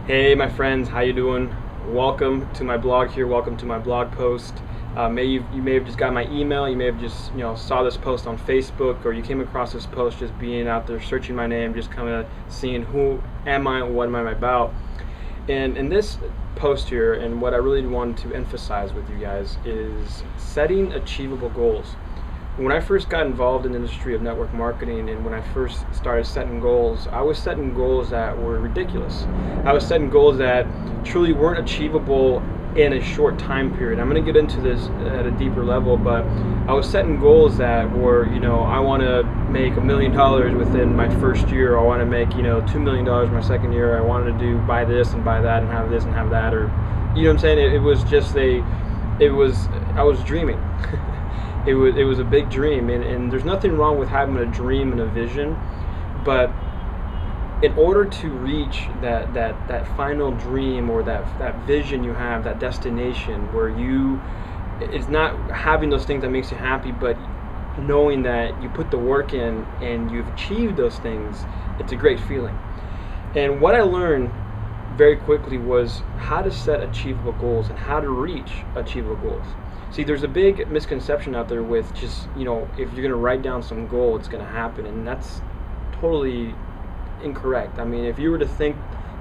Hey my friends, how you doing? Welcome to my blog here. Welcome to my blog post. You may have just got my email. You may have just saw this post on Facebook, or you came across this post just being out there searching my name, just kind of seeing who am I, what am I about. And in this post here, and what I really wanted to emphasize with you guys is setting achievable goals. When I first got involved in the industry of network marketing, and when I first started setting goals, I was setting goals that were ridiculous. I was setting goals that truly weren't achievable in a short time period. I'm going to get into this at a deeper level, but I was setting goals that were, I want to make $1 million within my first year. I want to make, $2 million my second year. I wanted to buy this and buy that and have this and have that, or, you know what I'm saying? I was dreaming. It was a big dream, and there's nothing wrong with having a dream and a vision, but in order to reach that final dream, or that vision you have, that destination where it's not having those things that makes you happy, but knowing that you put the work in and you've achieved those things, it's a great feeling. And what I learned very quickly was how to set achievable goals and how to reach achievable goals. See, there's a big misconception out there with just, if you're going to write down some goal, it's going to happen, and that's totally incorrect. I mean, if you were to think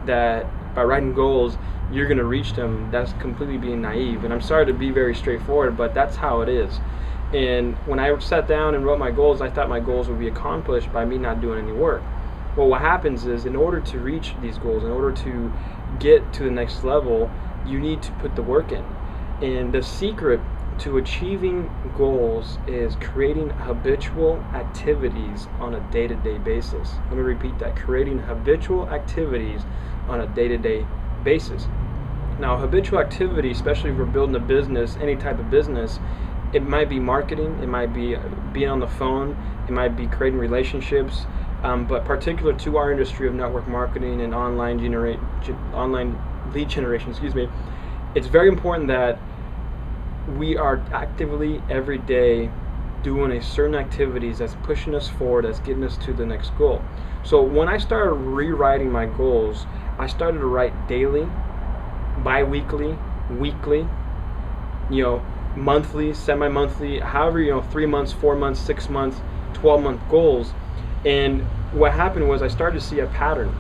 that by writing goals you're going to reach them, that's completely being naive. And I'm sorry to be very straightforward, but that's how it is. And when I sat down and wrote my goals, I thought my goals would be accomplished by me not doing any work. Well, what happens is, in order to reach these goals, in order to get to the next level, you need to put the work in. And the secret to achieving goals is creating habitual activities on a day-to-day basis. Let me repeat that: creating habitual activities on a day-to-day basis. Now, habitual activity, especially if we're building a business, any type of business, it might be marketing, it might be being on the phone, it might be creating relationships, but particular to our industry of network marketing and online lead generation, it's very important that we are actively every day doing a certain activities that's pushing us forward, that's getting us to the next goal. So when I started rewriting my goals, I started to write daily, bi-weekly, weekly, monthly, semi-monthly, however, 3 months, 4 months, 6 months, 12-month goals. And what happened was I started to see a pattern.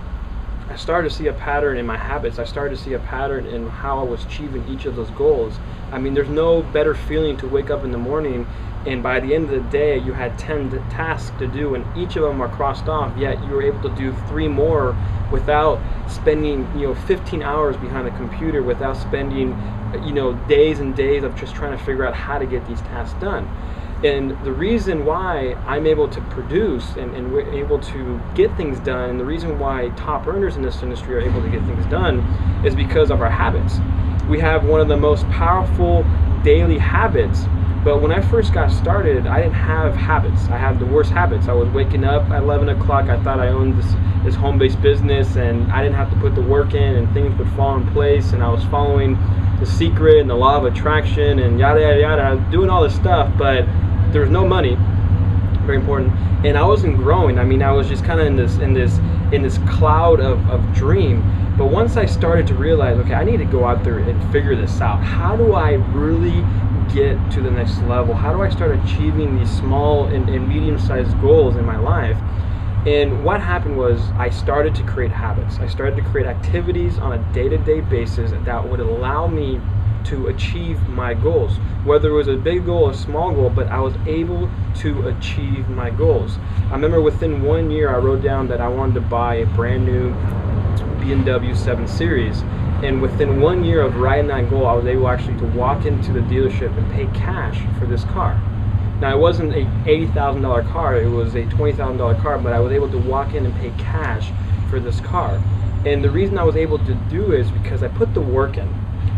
I started to see a pattern in my habits. I started to see a pattern in how I was achieving each of those goals. I mean, there's no better feeling to wake up in the morning and by the end of the day you had 10 tasks to do, and each of them are crossed off, yet you were able to do 3 more without spending 15 hours behind a computer, without spending days and days of just trying to figure out how to get these tasks done. And the reason why I'm able to produce and we're able to get things done, and the reason why top earners in this industry are able to get things done, is because of our habits. We have one of the most powerful daily habits, but when I first got started, I didn't have habits. I had the worst habits. I was waking up at 11 o'clock. I thought I owned this home-based business, and I didn't have to put the work in, and things would fall in place, and I was following The Secret and the law of attraction and yada yada yada. I was doing all this stuff, but there was no money. Very important. And I wasn't growing. I mean, I was just kind of in this cloud of dream. But once I started to realize, okay, I need to go out there and figure this out. How do I really get to the next level? How do I start achieving these small and medium-sized goals in my life? And what happened was I started to create habits. I started to create activities on a day-to-day basis that would allow me to achieve my goals. Whether it was a big goal or a small goal, but I was able to achieve my goals. I remember within 1 year I wrote down that I wanted to buy a brand new BMW 7 Series. And within 1 year of writing that goal, I was able actually to walk into the dealership and pay cash for this car. Now, it wasn't a $80,000 car, it was a $20,000 car, but I was able to walk in and pay cash for this car. And the reason I was able to do it is because I put the work in.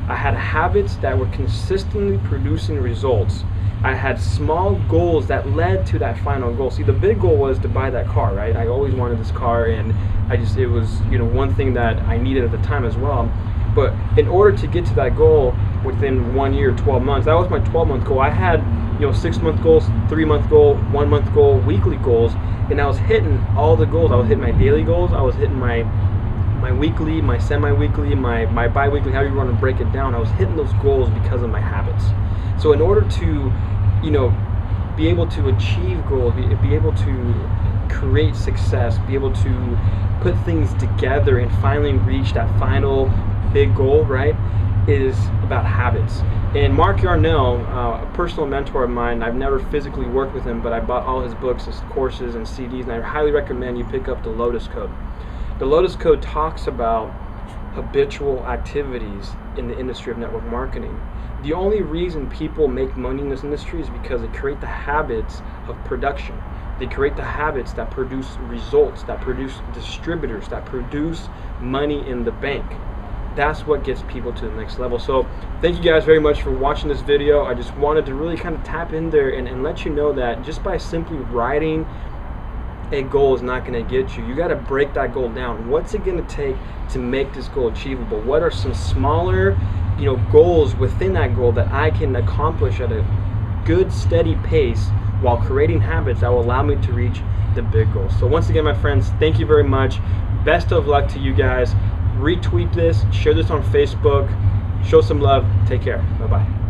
I had habits that were consistently producing results. I had small goals that led to that final goal. See, the big goal was to buy that car, right? I always wanted this car, and it was one thing that I needed at the time as well. But in order to get to that goal within 1 year, 12 months, that was my 12-month goal. I had 6-month goals, 3-month goal, 1-month goal, weekly goals, and I was hitting all the goals. I was hitting my daily goals, I was hitting my my weekly, my semi-weekly, my bi-weekly, however you want to break it down, I was hitting those goals because of my habits. So in order to, be able to achieve goals, be able to create success, be able to put things together and finally reach that final big goal, right, is about habits. And Mark Yarnell, a personal mentor of mine, I've never physically worked with him, but I bought all his books, his courses, and CDs, and I highly recommend you pick up the Lotus Code. The Lotus Code talks about habitual activities in the industry of network marketing. The only reason people make money in this industry is because they create the habits of production. They create the habits that produce results, that produce distributors, that produce money in the bank. That's what gets people to the next level. So thank you guys very much for watching this video. I just wanted to really kind of tap in there and let you know that just by simply writing a goal is not going to get you. You got to break that goal down. What's it going to take to make this goal achievable? What are some smaller, goals within that goal that I can accomplish at a good, steady pace while creating habits that will allow me to reach the big goals? So once again, my friends, thank you very much. Best of luck to you guys. Retweet this, share this on Facebook, show some love. Take care. Bye-bye.